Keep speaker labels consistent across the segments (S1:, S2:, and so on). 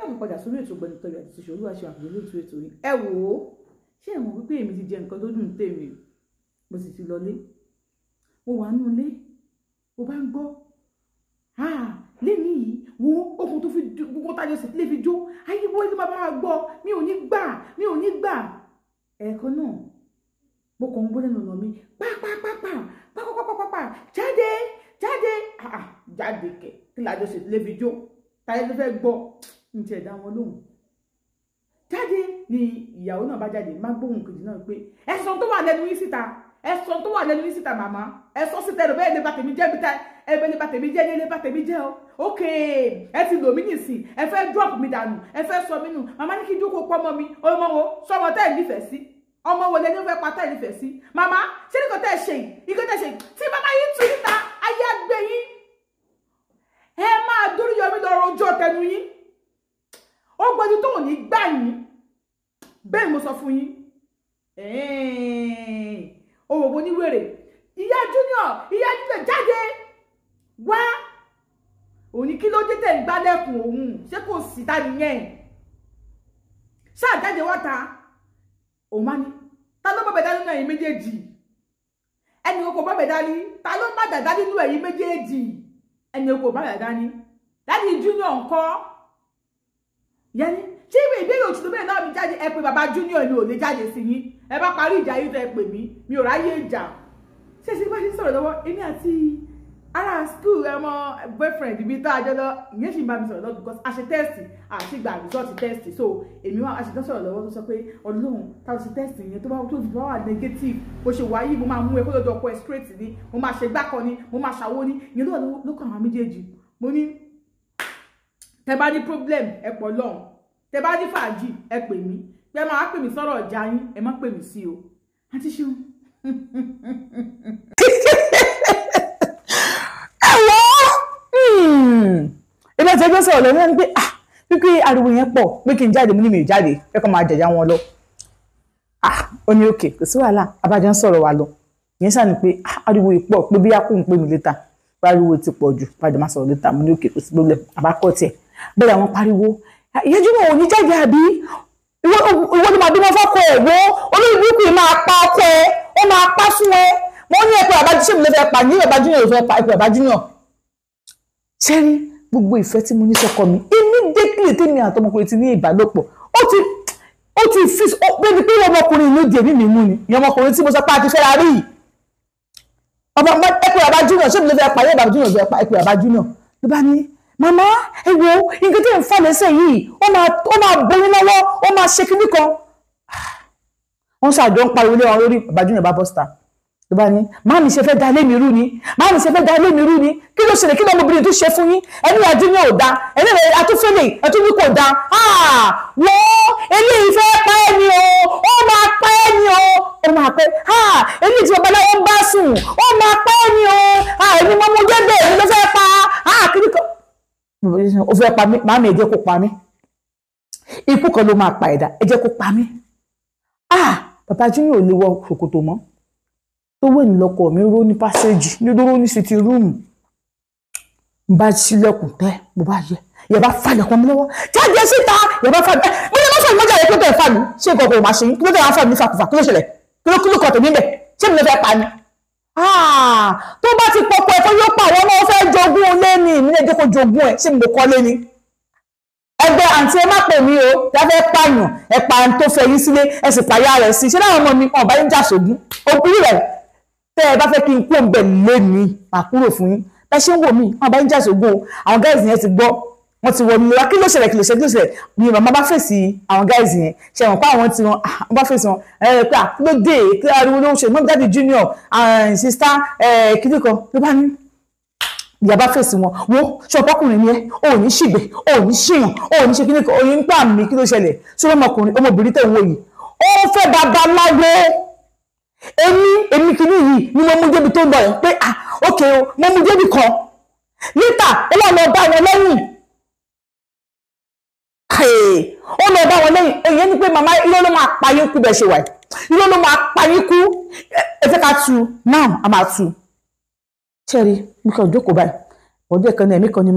S1: káàbọ̀ padà sórí ètò Ọ̀gbẹ́ni Tóyìn àti Ṣíṣe Olúwaṣeun àpèjẹ lóòtú ètò yìí. Ẹ wò ó, ṣé ẹ mọ̀ wípé èmi ti jẹ nǹkan tó dùn tèmi, mo sì ti lọlé, mo wà nínú ilé, mo bá ń gbọ́ lẹ́ni yìí wo okùn tó fi gbogbo tájọ sí lè fi jó, ayé wọ́n ní bàbá gbọ́, mi ò ní gbà ẹ̀ẹ̀kan náà mo kàn ń gbọ́ lẹ́nu ọ̀nà mi pápápápá jáde kẹ̀ kí lájọ sí lè fi jó, táyé ló fẹ́ gbọ́ ní ti ẹ̀dá wọn lóhùn. Jáde ni ìyàwó náà bá jáde, má gbóhùn kejì náà pé ẹ̀sán tó wà lẹ́nu yín síta, ẹ̀sán tó wà lẹ́nu yín síta màmá, ẹ̀sán síta ẹ̀rọ bẹ́ẹ̀ lè bá tèmi jẹ́ bíta ẹ̀bẹ̀ lè bá tèmi jẹ́ lè bá tèmi jẹ́ o. Ok, ẹ ti lò mí nìsín, ẹ fẹ́ drop mi dànù, ẹ fẹ́ sọ mí nù, màmá ní kí jókòó pọ́ ọmọ mi, ọmọ wo sọmọ tẹ́ ẹ̀ nífẹ̀ẹ́ sí, ọmọ wo lẹ́ni fẹ́ pa tẹ́ ẹ̀ nífẹ̀ẹ́ sí. Màmá ṣé ní kò tẹ́ ẹ ṣe yìí, kò tẹ́ ẹ ṣe yìí tí màmá yín tún níta ayé àgbẹ̀ yín, ẹ máa dórí yọmí lọ́rọ̀ ojú ọ̀tẹnu yín, ó gbọ́dọ̀ tó ní gbà yín bẹ́ẹ̀ mo sọ fún yín. Òwò ní wèrè ìyá Junior jáde wá, òní kí ló dé tẹ̀ ń gbálẹ̀kùn òun, ṣé kò sí ta nìyẹn, ṣáà jáde wá ta. Òun máa ní ta ló bọ̀bẹ̀ dání nínú ẹ̀yin méjèèjì, ẹni kò bọ̀bẹ̀ dání, ta ló má dàda nínú ẹ̀yin méjèèjì, ẹni kò bọ̀bẹ̀ dání. Dádì Junior ńkọ́ yẹni tí ìbéèrè òtún bẹ́ẹ̀ náà mi jáde, ẹ pé bàbá Junior ni ò lè jáde sí yín, ẹ bá parí ìjà yìí tó ẹ pè mí, mi ò ráyè ìjà. Ṣé bá ṣe sọ̀rọ̀ lọ́wọ́ èmi àti ara school ẹmọ boyfriend mi tó àjọ lọ, ìyẹn sì ń bá mi sọ̀rọ̀ lọ́wọ́ because a ṣe test àti gba result test, so èmi wá a ṣe tán sọ̀rọ̀ lọ́wọ́ tó sọ pé Ọlọ́run táwọn ṣe test yẹn tó bá wà negative bó ṣe wà yìí mo máa mú ẹ kó lọ́dọ̀ ọkọ ẹ straight ni, mo máa ṣe gbákan ni, mo máa ṣàwó ni, ìyẹn ló kàn àwọn méjèèjì. Mo ní tẹ bá ní problem ẹ pọ̀ lọ́hùn, tẹ bá ní fàájì ẹ pè mí, pé ẹ máa pè mí sọ̀rọ̀ ọjà yín, ẹ má pè mí sí o. Àǹtí Ṣeun
S2: ilé tí ẹgbẹ́ sọ̀rọ̀ lọ́wọ́ ní pé wípé ariwo yẹn pọ̀ pé kí n jáde, mú ní mi jáde kẹ́kọ̀ọ́ máa jẹ̀já wọn lọ. Ó ní òkè kò sí wàhálà, abájá ń sọ̀rọ̀ wa lọ. Ìyẹn sá ni pé ariwo yìí pọ̀ pé bí a kò ń pè mí létà, pé ariwo ti pọ̀ jù, pàdé máa sọ̀rọ̀ létà, mú ní òkè kò sí problem, àbákọ́ tiẹ̀ bẹ́ẹ̀ àwọn pariwo ìyẹn Junior ò ní jáde àbí ìwọ ni màá bímọ fọ́kọ ẹ̀ wo olórí burúkú yìí máa pa ọkọ ẹ, ó máa pa fún ẹ. Wọ́n ní ẹ̀pẹ́ àbájú ṣé mi lè fẹ́ pa ní bàbá Junior ló fẹ́ pa ẹ̀pẹ́ bàbá Junior. Ṣẹ́rí gbogbo ìfẹ́ tí mo ní sọ́kọ mi immediately tèmi àtọmọkùnrin ti ní ìbálòpọ̀ ó ti fi bẹ́ẹ̀ ni pé ọmọkùnrin ìlú di èmi mi mú ni ìyẹn ọmọkùnrin tí mo sọ pé a ti fẹ́ ra rí yìí ẹ̀pẹ́ bàbá Junior ṣé mi lè fẹ́ pa ẹ̀pẹ́ bàbá Junior ló fẹ́ pa ẹ̀pẹ́ bàbá Junior. Ló bá ní màmá ẹ wo nǹkan tí ń fà lẹ́sẹ̀ yìí ó máa borí lọ́wọ́, ó máa ṣe kíní kan. Wọ́n ṣàjọ ń pariwo lé wọn lórí, bàbá Junior bá bọ́ síta. Ló bá ní máàmì ṣe fẹ́ da ilé mi rú ni, máàmì ṣe fẹ́ da ilé mi rú ni, kí ló ṣẹlẹ̀, kí lọ́mọbìnrin tó ṣe fún yín, ẹni ìyá Junior ò da, ẹni ìyá atúfẹ́lẹ̀ ẹtúbí kò da. Wọ́n eléyìí fẹ́ pa ẹ́ ni o, ó máa pa ẹ́ ni o, ó máa pẹ́ eléyìí tí babaláwo ń bá sùn, ó máa pa ẹ́ ni o, èmi mọ́ mo jẹ́ bẹ́ẹ̀ ni ló fẹ́ pa kíní kan. Ó fẹ́ pa mí, máàmì ẹ jẹ́ kó pa mí, ikú kan ló máa pa ẹ̀dá, ẹ jẹ́ kó pa mí. Bàbá Junior ò lè wọ ṣòkòtò mọ́, tó wé ní lọkọ mi ró ní pásẹ́jì nídúró ní sitting room. Bá sílẹ̀kùn tẹ́ mo bá yẹ bá falẹ̀ kan mi lọ́wọ́ jáde síta, yẹ bá falẹ̀ mo ní lọ́sọ̀rọ̀ mọ́jà yẹ kí ló tẹ̀ fà mí, ṣé nǹkan kò máa ṣe yín, kí ló tẹ̀ wọ́n fà mí fàkùfà, kí ló ṣẹlẹ̀, kí ló kọ̀ tèmi bẹ̀, ṣé mi ló fẹ́ pa ni. Tó bá ti pọ̀pọ̀ ẹ̀fọ́ yóò pa àwọn ọmọ fẹ́ jogún lé ní ìmílẹ̀ jẹ́ kó jogún ẹ̀, ṣé mi ló kọ́ lé ni. Ẹgbẹ́ àǹtí ẹ má pè mí o, láfẹ́ pààyàn ẹ̀pà tó fẹ́ yín sílé ẹ sì pàyà rẹ̀ sí, ṣé láwọn ọmọ mi ọ̀bá yín jà sógún òbí rẹ̀ tẹ́ ẹ bá fẹ́ kí n kú òǹbẹ̀ lé mi àkúrò fún yín bẹ́ẹ̀ ṣe ń wò mí ọ̀bá yín jà sógún o. Àwọn gáìsì yẹn ti gbọ́, wọ́n ti wọ nílá kí ló ṣẹlẹ̀ ni màmá bá fèsì àwọn gáìsì yẹn ṣe wọ́n pa àwọn tí wọ́n bá fèsì wọn pé ló dé kí ariwo ló ń ṣe mọ́ Daddy Junior sista kíní kan ló bá ní ìyá bá fèsì wọn wo ṣọpọkùnrin ni ẹ ò ní ṣìgbẹ ò ní ṣìyàn ò ní ṣe kíní kan òyìn ń pà mí kí ló ṣẹlẹ̀ sí ọmọbìnrin tẹ̀ ń wò yìí ó fẹ́ babaláwo. Èmi kìíní yìí ni mo mú débi tó ń bọ̀ yẹn pé ókè o mo mú débi kan lítà ó wà lọ bá wọn lẹ́yìn ó lọ bá wọn lẹ́yìn èyí ni pé màmá irọ́ ló máa pa yín kú bẹ́ẹ̀ ṣe wà irọ́ ló máa pa yín kú ẹ fẹ́ ká tu náà a máa tu ṣẹ́rí mi kàn jókòó báyìí ọdún ẹ̀kan ní ẹ̀mí kan ni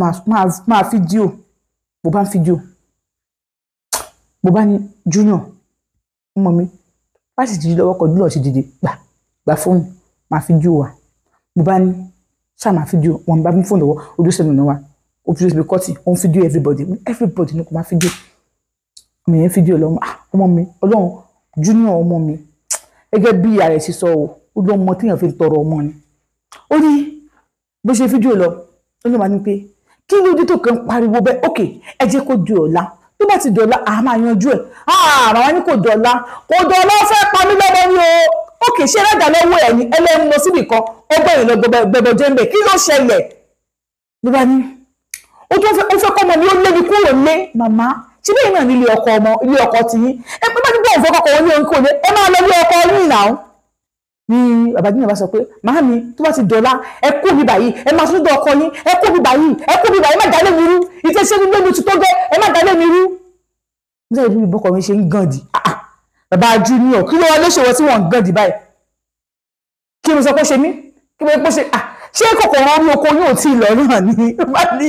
S2: máa fídíò mo bá ń fídíò mo bá ní Junior ọmọ mi bá sì ti di lọ́wọ́ kan Junior ti dìde gbà fóònù máa fídíò wa mo bá ní ṣáà máa fídíò wọn bá mú fóònù lọ́wọ́ ojú sẹ́nu náà wa ojú sẹ́nu kọ́tì ó ń fídíò everybody ní kò máa fídíò mi yẹn fídíò lọ́wọ́ ọmọ mi Ọlọ́run Junior ọmọ mi gẹ́gẹ́ bí ìyá rẹ̀ ti sọ ó lọ́ mọ téèyàn fi tọrọ ọmọ ni ó ní bó ṣe fídíò lọ ó ló máa ní pé kí ló dé tó kàn pariwo bẹ́ẹ̀ ok ẹ jẹ́ kó di ọ̀la tó bá ti dọ̀la a máa yanjú ẹ̀ àwọn ní kò dọ̀la fẹ́ pa mí lọ́wọ́ ni o ok ṣé ẹlẹ́dàá lọ́wọ́ ẹ̀ ní ẹlẹ́mu lọ síbì kan ó gbẹ̀yìn lọ gbẹ̀bọ̀ jẹ́ mbẹ̀ kí ló ṣẹlẹ̀ ló bá ní ó fẹ́ kọ́ ọmọ mi ó lé mi kúrò lé màmá ṣé bẹ́ẹ̀ náà ní ilé ọkọ ti yín ẹ pé bá ní bọ́ọ̀ fẹ́ kọ́kọ́ wọn ní orí kò lé ẹ máa lọ ilé ọkọ yín náà ní bàbá Junior bá sọ pé màámi tó bá ti dọ̀la ẹ kú mi báyìí ẹ máa tún dọ̀ ọkọ yín ẹ kú mi báyìí má dálé mi rú ìtẹ́sẹ́ ní lónìí tó gẹ́ ẹ má dálé mi rú. nígbà tí ìbọkọ mi ṣe ń gàndì bàbá Junior kí ló wá lóṣòwò tí wọ́n ń gàndì báyìí kí mo sọ pé ṣe mí kí mo pé ṣe ṣé kòkòrò orí oko yóò tí ì lọ náà ni bá ní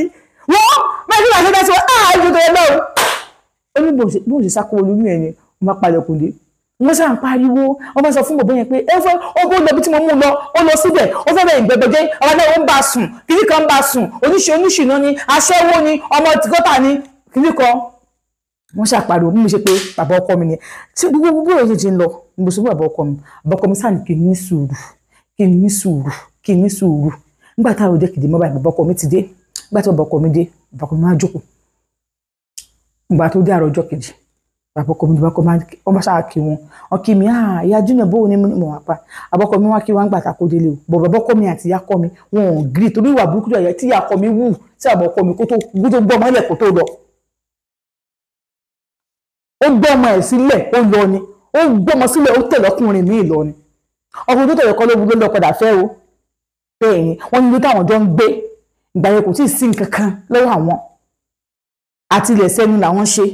S2: wọ́n máa ní àṣẹ dáṣọ àjọyọ̀ ẹ̀ náà ó ní bó ṣe sáko olú yẹn ni wọ́n máa palẹ̀kùn dé wọ́n sáà ń pariwo wọ́n bá sọ fún bàbá yẹn pé ó lọ bí tí mo mú lọ ó lọ síbẹ̀ ó fẹ́ bẹ̀rẹ̀ ìgbẹ́gbẹ́jẹ́ ọmọ náà ó ń bá sùn kìíní kan ń bá sùn oníṣìná ni aṣẹ́wó ni ọmọ tìkọ́tà ni kìíní kan wọ́n ṣàpariwo bí mo ṣe pé bàbá ọkọ mi ni tí gbogbo èyí ti ń lọ mo sọ fún bàbá ọkọ mi sáà ní kí n ní sùúrù nígbà táwọn òde kìdí mọ́ báyìí bàbá ọkọ mi ti dé nígbà tí bàbá ọkọ mi dé bàbá ọkọ mi máa jókòó nígbà tó dé àárọ̀ ọjọ́ kejì bàbá ọkọ mi wọ́n bá ṣáà kí wọn kí mi ìyá Junior bóun ni mo wà pa bàbá ọkọ mi wá kí wọn gbà tá kó délé o bọ̀ bàbá ọkọ mi àti ìyá ọkọ mi wọn ò gírí torí ìwà burúkú tó yẹ tí ìyá ọkọ mi wù sí bàbá ọkọ mi kó tó gbọ́ ọmọ ilẹ̀ kó tó lọ. ó gbọ́ ọmọ ẹ̀ sílẹ̀ ó lọ ni ó gbọ́ ọmọ sílẹ̀ ó tẹ̀lé ọkùnrin míì lọ ni ọkùnrin tó tẹ̀lé kọ́ ló lọ padà fẹ́ o bẹ́ẹ̀ ni wọ́n ní táwọn jọ ń gbé ìgbà yẹn kò tí ì sí nǹkan kan lọ́wọ́ àwọn àti ilẹ̀ sẹ́nu làwọn ṣe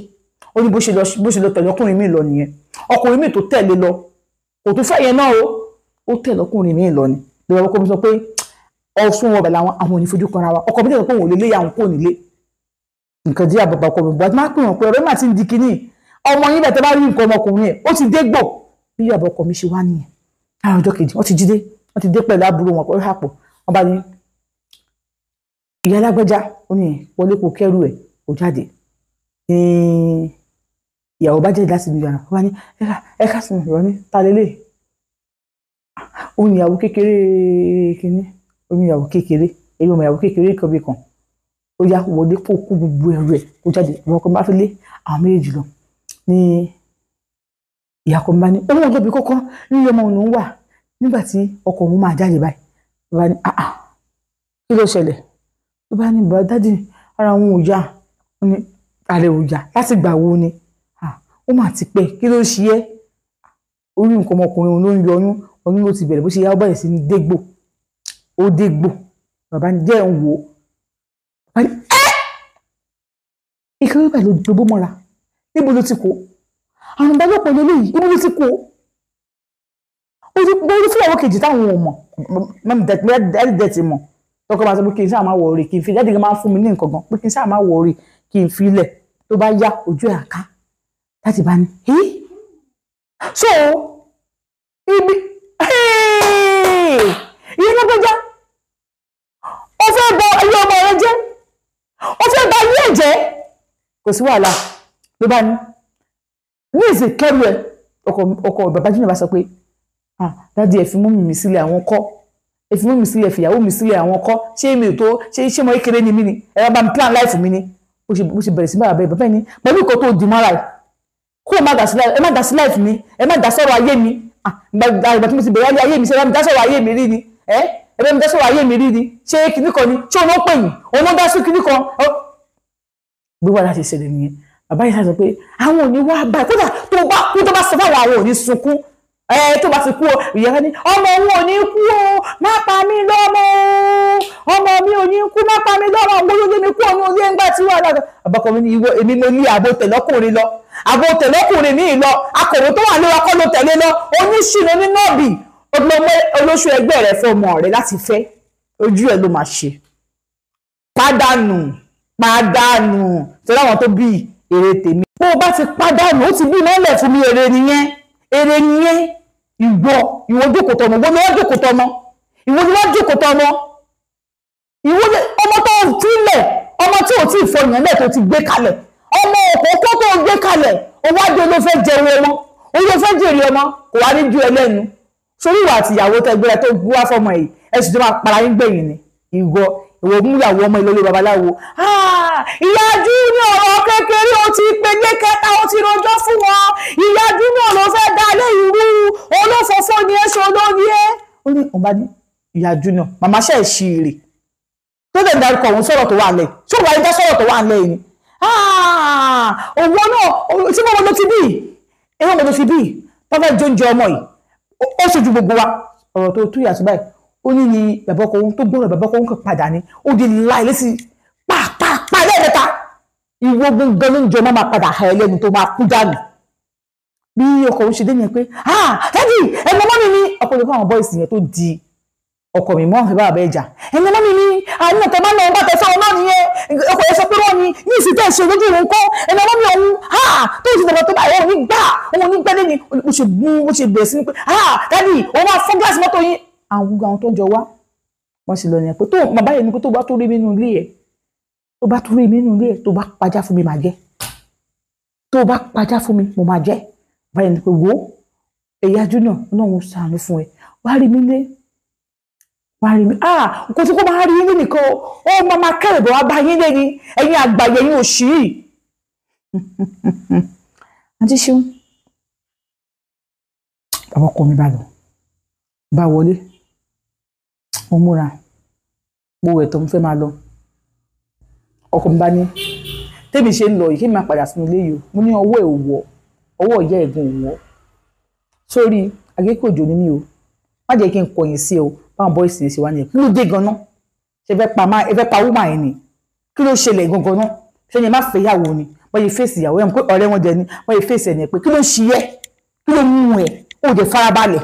S2: ó ní bó ṣe lọ tẹ̀lé ọkùnrin míì lọ nìyẹn ọkùnrin míì tó tẹ̀lé lọ kò tún fẹ́ yẹn náà ó tẹ̀lé ọkùnrin míì lọ ni lọ́wọ́ ọkọ mi sọ pé ọ̀sùn wọn bẹ̀rẹ̀ àwọn onífojú kan ra wa ọkọ mi tẹ̀lé pé òun ò lè lé àwọn kò nílé nǹkan díẹ̀ bàbá ọkọ mi bọ́ àti máa pè wọ́n pé ọ̀rẹ́ mà ti ń di kinní ọmọ yín bẹ̀tẹ̀ bá rí nǹkan ọmọkùnrin ẹ̀ ó ti dé gbọ̀ bí bàbá ọkọ mi ṣe wá nìyẹn láàárọ̀ ọjọ́ kejì wọ́n ti dé pẹ̀lú àbúrò wọn pẹ̀lú àpò wọ́n bá ní ìyá alágbẹ́já ó ní wọlé kó kẹ́rù ẹ̀ kó jáde ìyàwó bá jáde láti ìlú yàrá wọ́n ní ẹ̀ka sí ìrọ̀ ní talélé ó ní ìyàwó kékeré kínní ó ní ìyàwó kékeré èyí ọmọ ìyàwó kékeré kan bí kan ó yá wọlé kó kú gbogbo ẹrù ẹ̀ kó jáde àwọn ọkọ bá fi lé àwọn méjèèjì lọ ní ìyá kan bá ní owó ọjọ́ bí kọ́kọ́ nílé ọmọ òun wà nígbà tí ọkọ òun máa jáde báyìí ló bá ní kí ló ṣẹlẹ̀ ló bá ní bàbá dádì ara òun ò yá ó ní ààrẹ ò yá láti gbà wo ni ó mà ti pẹ́ kí ló ṣe é orí nǹkan ọmọkùnrin òun ló ń yọ oyún ló ti bẹ̀rẹ̀ bó ṣe yá ó bẹ̀rẹ̀ sí ní dégbò ó dégbò bàbá ní jẹ́ ń wò ó bàbá ní ìkéré pẹ̀lú gbogbo mọ́ra níbo ló ti kó àrùn ìbálòpọ̀ lélẹ́yìí ibo ló ti kó orí fúláwọ́ kejì táwọn ò mọ̀ mẹ́mí ti mọ̀ tọkọ bá sọ pé kí n sáà máa wọ̀ orí kí n fi jáde kí n máa fún mi ní nǹkan gan pé kí n sáà máa wọ̀ orí kí n fi ilẹ̀ tó bá yá ojú ẹ̀ àká láti bá ní so ibi ìyẹn ló gbẹjá ó fẹ́ bọ ẹyẹ ọmọ rẹ jẹ́ ó fẹ́ bá ilé ẹ̀ jẹ́ kò sí wàhálà ló bá ní ìsìn kẹrù ẹ ọkọ bàbá Junior bá sọ pé dádì ẹ fi mú mi sílẹ̀ àwọn kọ́ ẹ fi mú mi sílẹ̀ fìyàwó mi sílẹ̀ àwọn kọ́ ṣé mi ò tó ṣé mo kékeré ni mí ni ẹ bá mi plan life mi ni bó ṣe bẹ̀rẹ̀ sí bàbá bàbá ní pẹ̀lú nǹkan tó di mọ́ra ẹ̀ kó ẹ má dá sí life mi ẹ má dá sọ̀rọ̀ ayé mi ìgbà tí mo ti bẹ̀rẹ̀ ayé mi ṣe ẹ má dá sọ̀rọ̀ ayé mi rí ni ẹ bá mi dá sọ̀rọ̀ ayé mi rí ni ṣé kinní kan ni ṣé òun ó pè yín òun ó dá sí kinní kan bí wàá láti ṣẹlẹ̀ nìyẹn bàbá yìí sọ pé àwọn ò ní wá báyìí kódà tó bá kú tó bá sọ fáwọn àwọn ò ní sunkún tó bá ti kú o ìyá ní ọmọ òun ò ní kú o má pa mí lọ́mọ ọmọ mi ò ní kú má pa mí lọ́mọ òun ló lé mi kú ọ̀nà ilé ńgbà tí wà lára àbọ̀kọ mi ní ìwọ èmi mo ní àbò tẹ̀lọ́kùnrin lọ àbò tẹ̀lọ́kùnrin ní ìlọ akọ̀wé tó wà lóra kọ́ ló tẹ̀lé lọ oníṣìnà ní nọ́ọ̀bì olóṣù ẹgbẹ́ rẹ̀ fún ọmọ rẹ̀ láti fẹ́ ojú ẹ̀ ló máa ṣe pàdánù torí àwọn tó bí èrè tèmi bó bá ti pàdánù ó ti bí mọ́lẹ̀ fún mi èrè nìyẹn ìwọ jókòó tọmọ ìwọ ni wọ́n jókòó tọmọ ìwọ ni wọ́n jókòó tọmọ ìwọ ni ọmọ tó fílẹ̀ ọmọ tí ò tí ì fọyàn lẹ̀ tó ti gbé kalẹ̀ ọmọ òkókó tó gbé kalẹ̀ owó adé ló fẹ́ jẹun ọmọ òun ló fẹ́ jèrè ọmọ kò wá ní ju ẹlẹ́nu sórí ìwà àti ìyàwó tẹ gbéra tó gbé wá fọmọ yìí ẹ̀sùn tó máa para yín gbẹ̀yìn ni ìwọ mú ìyàwó ọmọ ìlọlé babaláwo ìyá Junior ọ̀rọ̀ kékeré ó ti pele kẹta ó ti rojọ́ fún wọn ìyá Junior ló fẹ́ dá lé ìrú olófòfó ni ẹ ṣe olórí ẹ ó ní ọba ní ìyá Junior màmá ṣe é ṣí ire tó dẹ̀ dárúkọ òun sọ̀rọ̀ tó wà lẹ̀ ṣé òun àyíká sọ̀rọ̀ tó wà lẹ̀ yìí òun náà tí mo lọ ti bí ẹ̀rọ mo lọ ti bí tó fẹ́ jóúnjẹ ọmọ yìí ó ṣojú gbogbo wa ọ̀rọ̀ tó tú yàtọ̀ báyìí ó ní ni bàbá ọkọ òun tó gbọ́rọ̀ bàbá ọkọ òun kan padà ní ó di láì lẹ́sí pàápàá lẹ́ẹ̀mẹ́ta ìwọ gbọ́ngàn ló ń jọ máa padà ha ẹlẹ́nu tó máa kú dànù bí ọkọ òun ṣe dé yẹn pé dádì ẹ̀mọ́ mọ́mí ni ọ̀pọ̀lọpọ̀ àwọn bọ́ìsì yẹn tó di ọkọ mi mọ́ ọ̀fẹ́ bá bẹ́ẹ̀ jà ẹ̀mọ́ mọ́mí ni àwọn ọ̀tọ̀ máa ń lọ ọgbà tẹ̀sán náà nìyẹn ọkọ yẹn sọ pé wọ́n ni ní ìsìn tẹ̀ ṣe lójú òun kọ́ ẹ̀mọ́ mọ́mí òun tó ti dàgbà tó báyìí òun ní gbẹ́lẹ́ ni mo ṣe bẹ̀rẹ̀ sí ni pé dádì òun máa fọ́ gíláàsì mọ́tò yín àwọn tó ń jọ wá wọ́n sì lọ ní pé tó bàbá yẹn ni pé tó bá tó rí mi nínú ilé ẹ̀ tó bá pajá fún mi máa jẹ́ tó bá pajá fún mi mo máa jẹ́ bàbá yẹn ni pé wo ẹ̀yà Junior náà ń ṣàánú fún ẹ wá rí mi lé kò tí kò máa rí yín nìkan ó máa kẹ́rẹ̀ bọ̀ wá bá yín lé ní ẹ̀yin àgbàyẹ yín òṣì yìí àti ṣeun bàbá ọkọ mi bá wọlé mo múra mo wẹ̀ tó ń fẹ́ máa lọ ọkọ mi bá ní tèmi ṣe ń lọ yìí kí n máa padà sínú ilé yìí mo ní ọwọ́ ẹ̀ òwò ọwọ́ ìyá ẹ̀gbọ́n òwò sórí agékòjò ni mí o má jẹ́ kí n kọ̀yìn sí o báwọn bọ́ìsì ní ṣe wá nìyẹn kí ló dé ganan ṣe fẹ́ pa wúmà yẹn ni kí ló ṣẹlẹ̀ gangan náà ṣé ni má fẹ́ yàwó ni wọ́n yẹ fèsì ìyàwó ẹ̀ mọ̀ pé ọ̀rẹ́ wọn jẹ ni wọ́n yẹ fèsì ẹ̀ ní pé kí ló ṣe yẹ kí ló mú ẹ̀ ó jẹ farabalẹ̀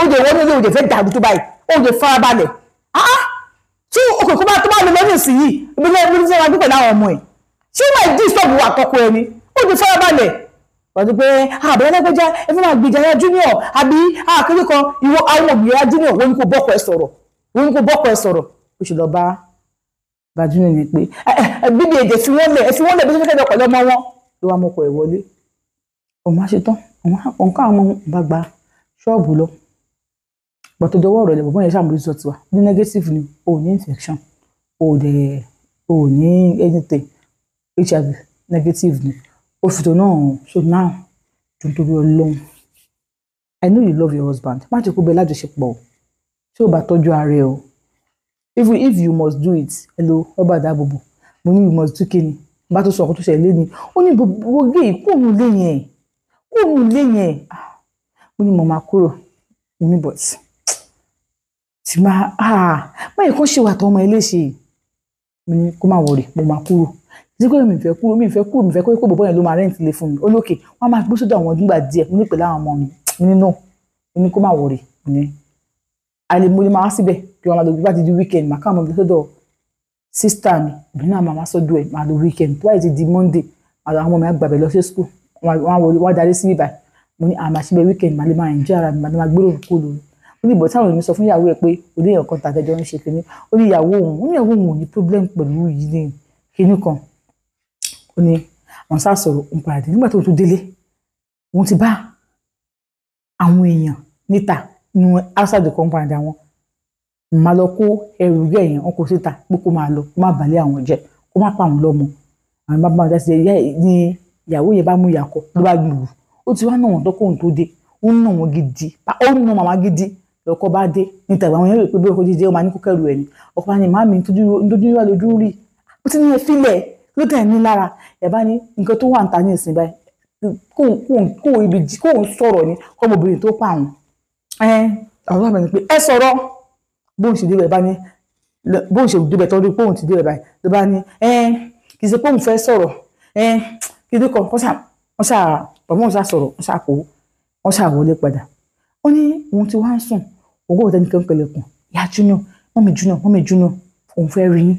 S2: ó jẹ wọ́n nílé ó jẹ fẹ́ dàrú tó báyìí ó jẹ farabalẹ̀ tí òkè kó bá tó bá lọ lọ́dún sí yìí ìbílẹ̀ ìbílẹ̀ tí wọ́n dúpẹ́ láwọn ọmọ ẹ̀ ṣé wọ́n ìdí ìṣọ́ọ̀bù wà tọkọ ẹni ó jẹ farabalẹ̀ wọ́n ti pé àbẹ̀rẹ̀ lágbẹ́já ẹ fẹ́ máa gbìjà ya Junior àbí àkíní kan ìwọ àwọn òbí ya Junior wọ́n ní kó bọ́kọ ẹ sọ̀rọ̀ ó ṣe lọ bá Junior ní pé bíbí èdè fi wọ́n lẹ̀ bí wọ́n fẹ́ lọ pẹ̀lú ọmọ wọn ló wá mọ́kọ ẹ̀ wọlé òun á ṣe tán òun ká àwọn ọmọ bá gba ṣọ́ọ̀bù lọ gbọ́tọ̀ dọwọ́ ọ̀rọ̀ ilẹ̀ bọ̀bọ́n yẹn ṣàmúlò result wa ní negative ni o ní infection o ní anything HIV negative ni ó fi tó náà so now tó ń torí Ọlọ́run I know you love your husband má jẹ́ kó bẹ lájọṣepọ̀ o tí o bá tọ́jú ara ẹ o even if you must do it hello ọba àdáàbòbò mo ní you must do kíni bá tó sọ ọkọ tó ṣẹlẹ̀ ní ó ní gbogbo gé kóònù lé yẹn mo ní mo máa kúrò ní but tí máa báyìí kó ṣe wà tó ọmọ eléṣe mo ní kó má wọrí mo máa kúrò tí kò mi fẹ́ kúrò kó bọ̀bọ̀ yẹn ló máa rẹ́ǹtì lé fún mi ó lókè wọ́n máa gbé sódò àwọn nígbà díẹ̀ mo ní pẹ̀lú àwọn ọmọ mi nínú mo ní kó má wọrí ní alẹ́ mo lè máa wá síbẹ̀ kí wọ́n máa lọ bí bá ti di weekend màá káwọn ọmọ mi sódò sísítà mi ìbí náà máa sọ́dọ̀ ẹ̀ máa lọ weekend tó báyìí ti di Monday àwọn ọmọ mi á gbàbẹ̀ lọ sí school wọ́n darí sí ibà mo ní àmà síbẹ̀ weekend màá lè máa enjoy ara mi màá lè máa gbèrò kó lórí ó ní ìbọn táwọn èmi sọ fún ìyàwó ẹ̀ pé òde èèyàn kan tàtẹ́jọ́ ń ṣe kínní ó ní ìyàwó òun ò ní problem pẹ̀lú yìí ní kínní kan ó ní àwọn sá sọ̀rọ̀ òun padà dé nígbà tó tún délé òun ti bá àwọn èèyàn níta nu outside the compound àwọn máa lọ kó ẹrù rẹ̀ yẹn wọn kò síta pé kó máa lọ kó má balẹ̀ àwọn jẹ́ kó má pa àwọn lọ́mọ àwọn bá bá wọn dáṣẹ́ ní ìyàwó yẹn bá mú ìyàkọ ló bá gbùrù ó ti wá náà wọn tọkọ òun tó dé ó ń nà wọn gidi ó ń nà màmá gidi lọkọ bá dé níta àwọn yẹn rò pé bóyá kó jíjẹ ó máa ní kó kẹrù ẹ ní ọkọ bá ní màmí nítorí wà lójú rí ó ti ní ẹ fílẹ̀ ló tẹ̀ ní lára ẹ̀ bá ní nǹkan tó wà ń ta ní ìsìn báyìí kóun sọ̀rọ̀ ní ọmọbìnrin tó pa àwọn àwọn àbẹ̀ ni pé ẹ sọ̀rọ̀ bóun ṣe débẹ̀ bá ní bóun ṣe débẹ̀ tọ́jú bóun ti débẹ̀ báyìí ló bá ní kì í ṣe bóun fẹ́ sọ̀rọ̀ kì í dé kan wọ́n ṣáà sọ̀rọ̀ wọ́n ṣáà kó wọ́n ṣáà wọlé padà ó ní òun ti wá ń sùn òun kò tẹ́ni kan pẹ̀lẹ́kùn ìyá Junior mọ́mí Junior òun fẹ́ rí yín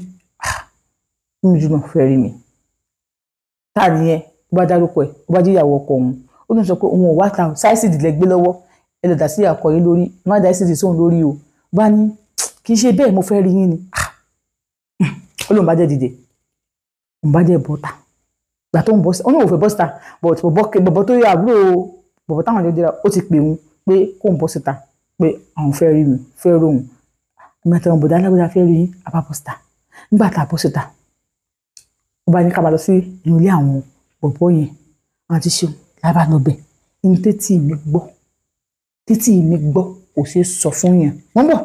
S2: mọ́mí Junior fẹ́ rí mi táà nìyẹn ó bá dárúkọ ẹ̀ ó bá jẹ́ ìyàwó ọkọ òun ó tún sọ pé òun ò wá ta sáìsìdì lẹ́gbẹ́ lọ́wọ́ ẹ lè dà sí àkọ yín lórí má dá sáìsìdì sóhun lórí o bá ní kì í ṣe bẹ́ẹ̀ mo fẹ́ rí yín ni ó lóun bá jẹ́ dìde òun bá jẹ́ bọ́ta gbà tó ń bọ́ sí ọ náà ò fẹ́ bọ́ síta bọ̀bọ̀ tó yẹ àbúrò bọ̀bọ̀ táwọn àjọ jẹra ó ti pè wọn pé kó ń bọ́ síta pé àwọn fẹ́ rí mi fẹ́ róhùn mẹ́ta wọn bọ̀dá alágbèdá fẹ́ rí àbá bọ́ síta nígbà tá a bọ́ síta ó bá ní ká bá lọ sí inú ilé àwọn bọ̀bọ̀ yẹn àwọn ti ṣeun lábá lọ bẹ̀ ní tètè mi gbọ́ kò ṣeé sọ fún yẹn wọ́n bọ̀.